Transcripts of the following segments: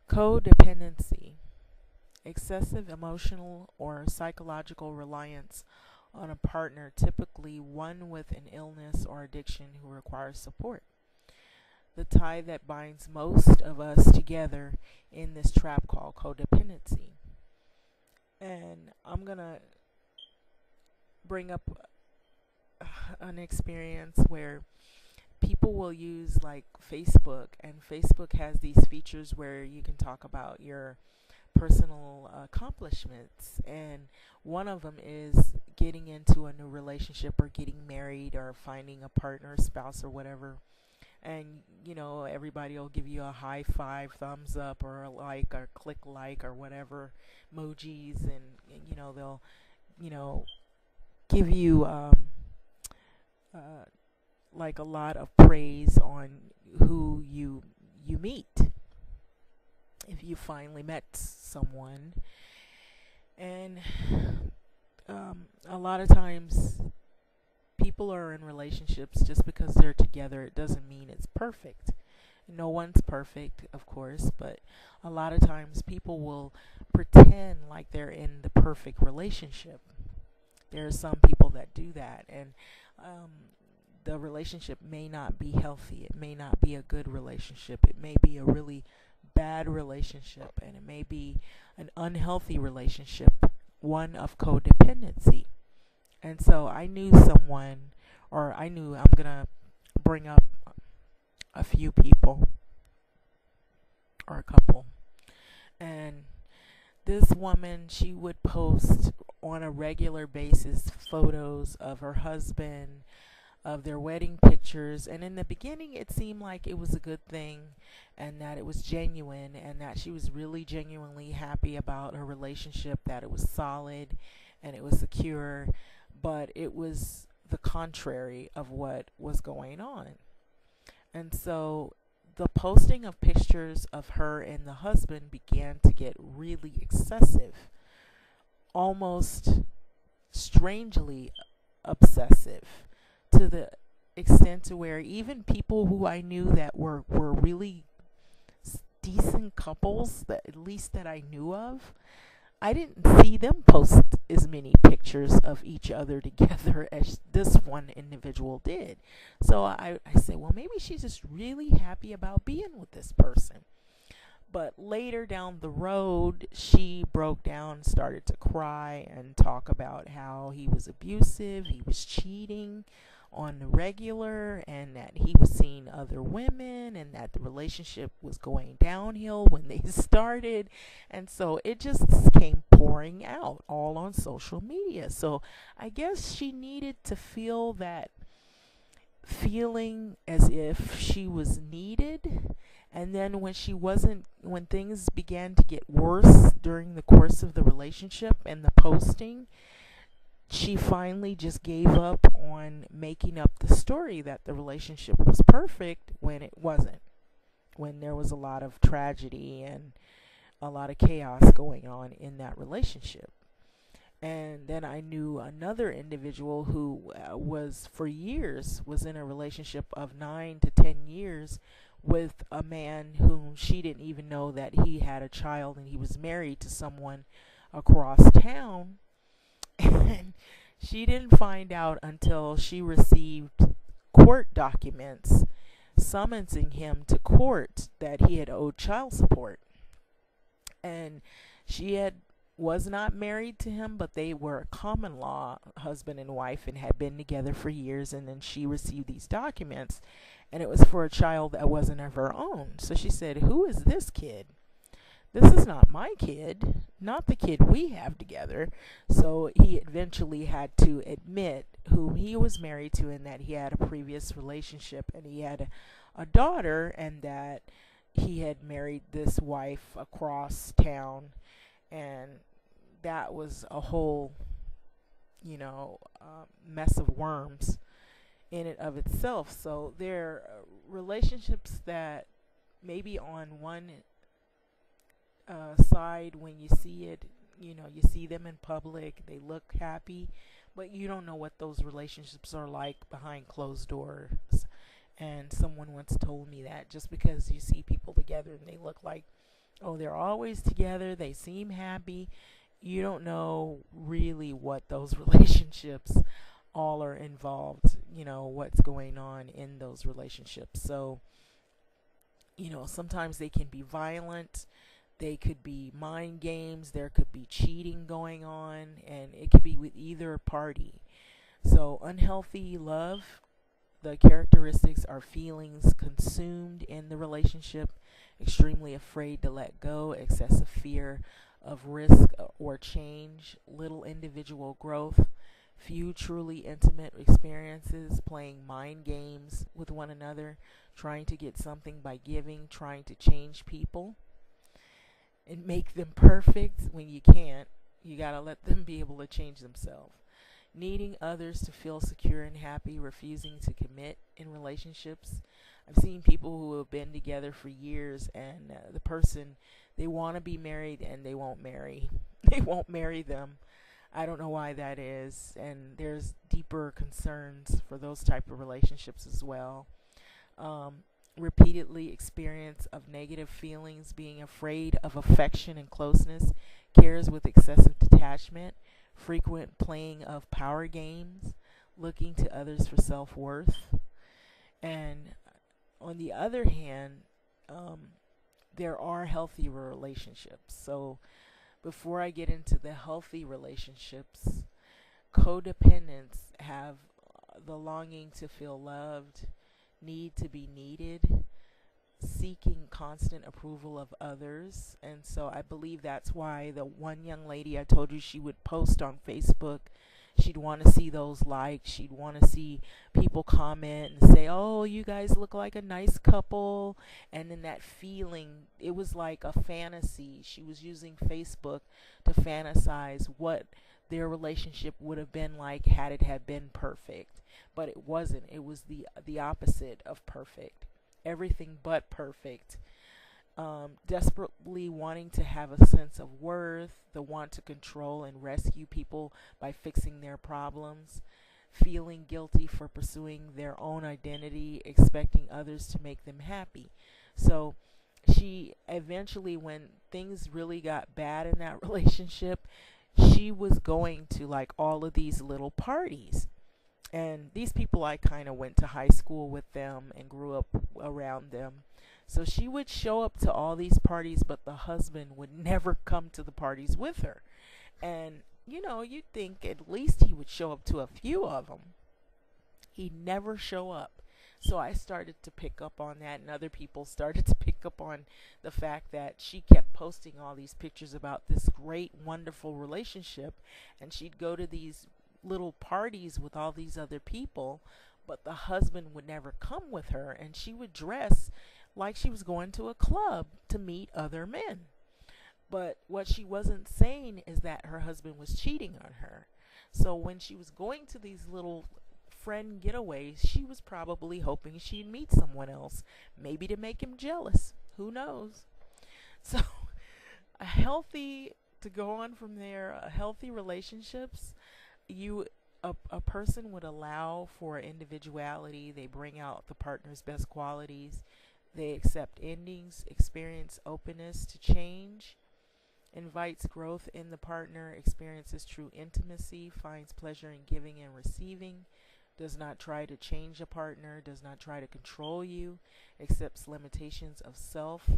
Codependency, excessive emotional or psychological reliance on a partner, typically one with an illness or addiction who requires support. The tie that binds most of us together in this trap called codependency. And I'm going to bring up an experience where people will use like Facebook, and Facebook has these features where you can talk about your personal accomplishments, and one of them is getting into a new relationship or getting married or finding a partner, spouse, or whatever. And everybody will give you a high five, thumbs up, or a like, or click like, or whatever emojis, and they'll give you like a lot of praise on who you meet if you finally met someone. And a lot of times people are in relationships just because they're together. It doesn't mean it's perfect. No one's perfect, of course, but a lot of times people will pretend like they're in the perfect relationship. There are some people that do that, and the relationship may not be healthy. It may not be a good relationship. It may be a really bad relationship, and it may be an unhealthy relationship, one of codependency. And so I knew someone, or I'm going to bring up a few people, or a couple. And this woman, she would post on a regular basis photos of her husband, of their wedding pictures, and in the beginning it seemed like it was a good thing and that it was genuine and that she was really genuinely happy about her relationship, that it was solid and it was secure, but it was the contrary of what was going on. And so the posting of pictures of her and the husband began to get really excessive, almost strangely obsessive, to the extent to where even people who I knew that were really decent couples, that at least that I knew of, I didn't see them post as many pictures of each other together as this one individual did. So I said, well, maybe she's just really happy about being with this person. But later down the road, she broke down, started to cry and talk about how he was abusive, he was cheating on the regular, and that he was seeing other women, and that the relationship was going downhill when they started. And so it just came pouring out all on social media. So I guess she needed to feel that feeling as if she was needed. And then when things began to get worse during the course of the relationship and the posting, she finally just gave up on making up the story that the relationship was perfect when it wasn't, when there was a lot of tragedy and a lot of chaos going on in that relationship. And then I knew another individual who for years was in a relationship of 9 to 10 years with a man whom she didn't even know that he had a child, and he was married to someone across town. And she didn't find out until she received court documents summoning him to court that he had owed child support. And was not married to him, but they were a common law husband and wife and had been together for years. And then she received these documents, and it was for a child that wasn't of her own. So she said, who is this kid? This is not my kid, not the kid we have together. So he eventually had to admit who he was married to, and that he had a previous relationship, and he had a daughter, and that he had married this wife across town. And that was a whole, mess of worms in and of itself. So there are relationships that maybe on one side, when you see it, you see them in public, they look happy, but you don't know what those relationships are like behind closed doors. And someone once told me that just because you see people together and they look like Oh, they're always together. They seem happy. You don't know really what those relationships all are involved, what's going on in those relationships. So, sometimes they can be violent. They could be mind games. There could be cheating going on, and it could be with either party. So, unhealthy love, the characteristics are feelings consumed in the relationship, extremely afraid to let go, excessive fear of risk or change, little individual growth, few truly intimate experiences, playing mind games with one another, trying to get something by giving, trying to change people and make them perfect when you can't. You got to let them be able to change themselves. Needing others to feel secure and happy, refusing to commit in relationships. I've seen people who have been together for years, and the person, they want to be married and they won't marry. They won't marry them. I don't know why that is, and there's deeper concerns for those type of relationships as well. Um, Repeatedly experience of negative feelings, being afraid of affection and closeness, cares with excessive detachment, frequent playing of power games, looking to others for self-worth. And on the other hand, um, there are healthy relationships. So before I get into the healthy relationships, codependents have the longing to feel loved, need to be needed, seeking constant approval of others. And so I believe that's why the one young lady I told you, she would post on Facebook. She'd want to see those likes. She'd want to see people comment and say, oh, you guys look like a nice couple. And then that feeling, it was like a fantasy. She was using Facebook to fantasize what their relationship would have been like had it had been perfect. But it wasn't. It was the opposite of perfect. Everything but perfect. Desperately wanting to have a sense of worth, the want to control and rescue people by fixing their problems, feeling guilty for pursuing their own identity, expecting others to make them happy. So she eventually, when things really got bad in that relationship, she was going to like all of these little parties. And these people, I kind of went to high school with them and grew up around them. So she would show up to all these parties, but the husband would never come to the parties with her. And, you'd think at least he would show up to a few of them. He'd never show up. So I started to pick up on that, and other people started to pick up on the fact that she kept posting all these pictures about this great, wonderful relationship, and she'd go to these little parties with all these other people, but the husband would never come with her, and she would dress like she was going to a club to meet other men. But what she wasn't saying is that her husband was cheating on her. So when she was going to these little friend getaways, she was probably hoping she'd meet someone else, maybe to make him jealous. Who knows? So a healthy, to go on from there, a healthy relationships, a person would allow for individuality. They bring out the partner's best qualities. They accept endings, experience openness to change, invites growth in the partner, experiences true intimacy, finds pleasure in giving and receiving, does not try to change a partner, does not try to control you, accepts limitations of self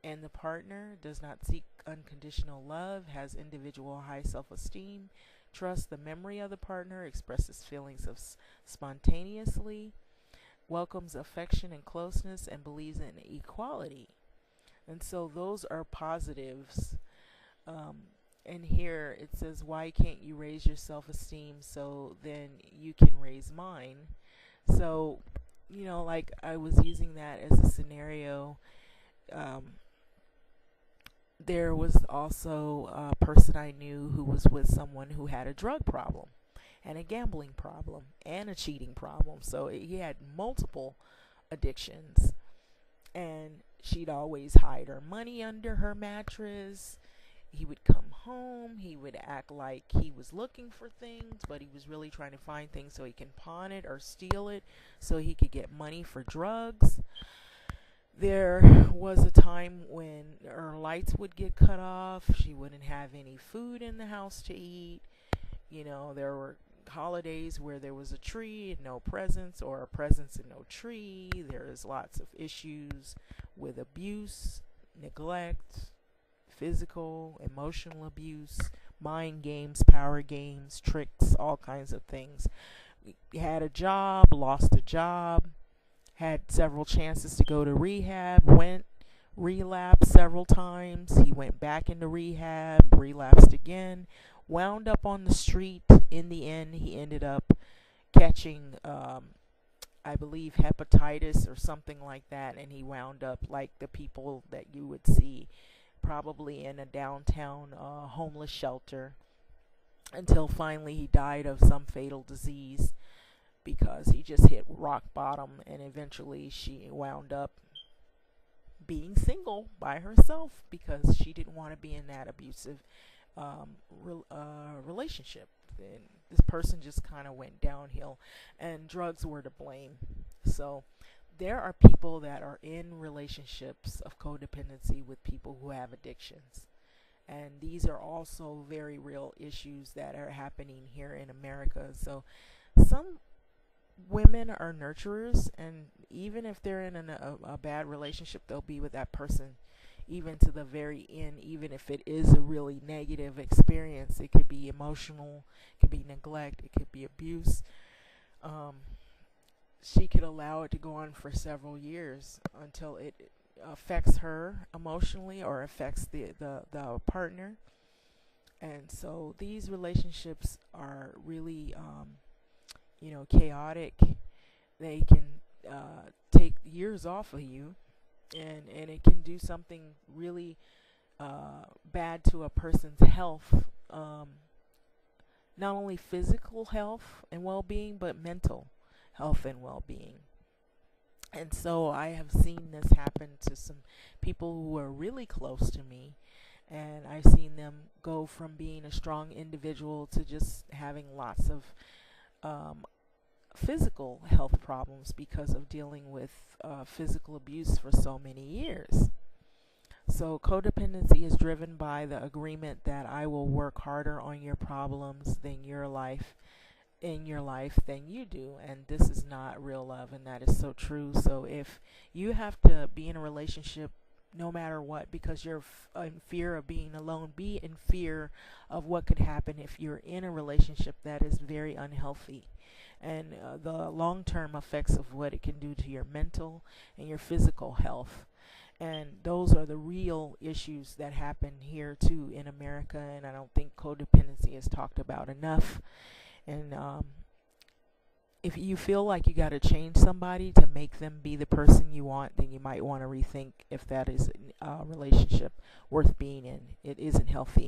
and the partner, does not seek unconditional love, has individual high self-esteem, trusts the memory of the partner, expresses feelings of spontaneously, welcomes affection and closeness, and believes in equality. And so those are positives. And here it says, why can't you raise your self-esteem so then you can raise mine? So, like I was using that as a scenario. There was also a person I knew who was with someone who had a drug problem and a gambling problem and a cheating problem. So he had multiple addictions, and she'd always hide her money under her mattress. He would come home, he would act like he was looking for things, but he was really trying to find things so he can pawn it or steal it so he could get money for drugs. There was a time when her lights would get cut off. She wouldn't have any food in the house to eat. There were holidays where there was a tree and no presents, or a presents and no tree. There is lots of issues with abuse, neglect, physical, emotional abuse, mind games, power games, tricks, all kinds of things. Had a job, lost a job, had several chances to go to rehab, relapsed several times. He went back into rehab, relapsed again, wound up on the street. In the end, he ended up catching, I believe, hepatitis or something like that, and he wound up like the people that you would see probably in a downtown homeless shelter, until finally he died of some fatal disease because he just hit rock bottom, and eventually she wound up being single by herself because she didn't want to be in that abusive relationship. And this person just kind of went downhill, and drugs were to blame. So there are people that are in relationships of codependency with people who have addictions. And these are also very real issues that are happening here in America. So some women are nurturers, and even if they're in a bad relationship, they'll be with that person even to the very end, even if it is a really negative experience. It could be emotional, it could be neglect, it could be abuse. She could allow it to go on for several years until it affects her emotionally or affects the partner. And so these relationships are really chaotic. They can take years off of you, and it can do something really bad to a person's health, not only physical health and well-being, but mental health and well-being. And so I have seen this happen to some people who are really close to me, and I've seen them go from being a strong individual to just having lots of physical health problems because of dealing with physical abuse for so many years. So codependency is driven by the agreement that I will work harder on your problems than your life in your life than you do, and this is not real love, and that is so true. So if you have to be in a relationship no matter what because you're in fear of being alone, be in fear of what could happen if you're in a relationship that is very unhealthy, and the long-term effects of what it can do to your mental and your physical health. And those are the real issues that happen here too in America, and I don't think codependency is talked about enough. And if you feel like you got to change somebody to make them be the person you want, then you might want to rethink if that is a relationship worth being in. It isn't healthy.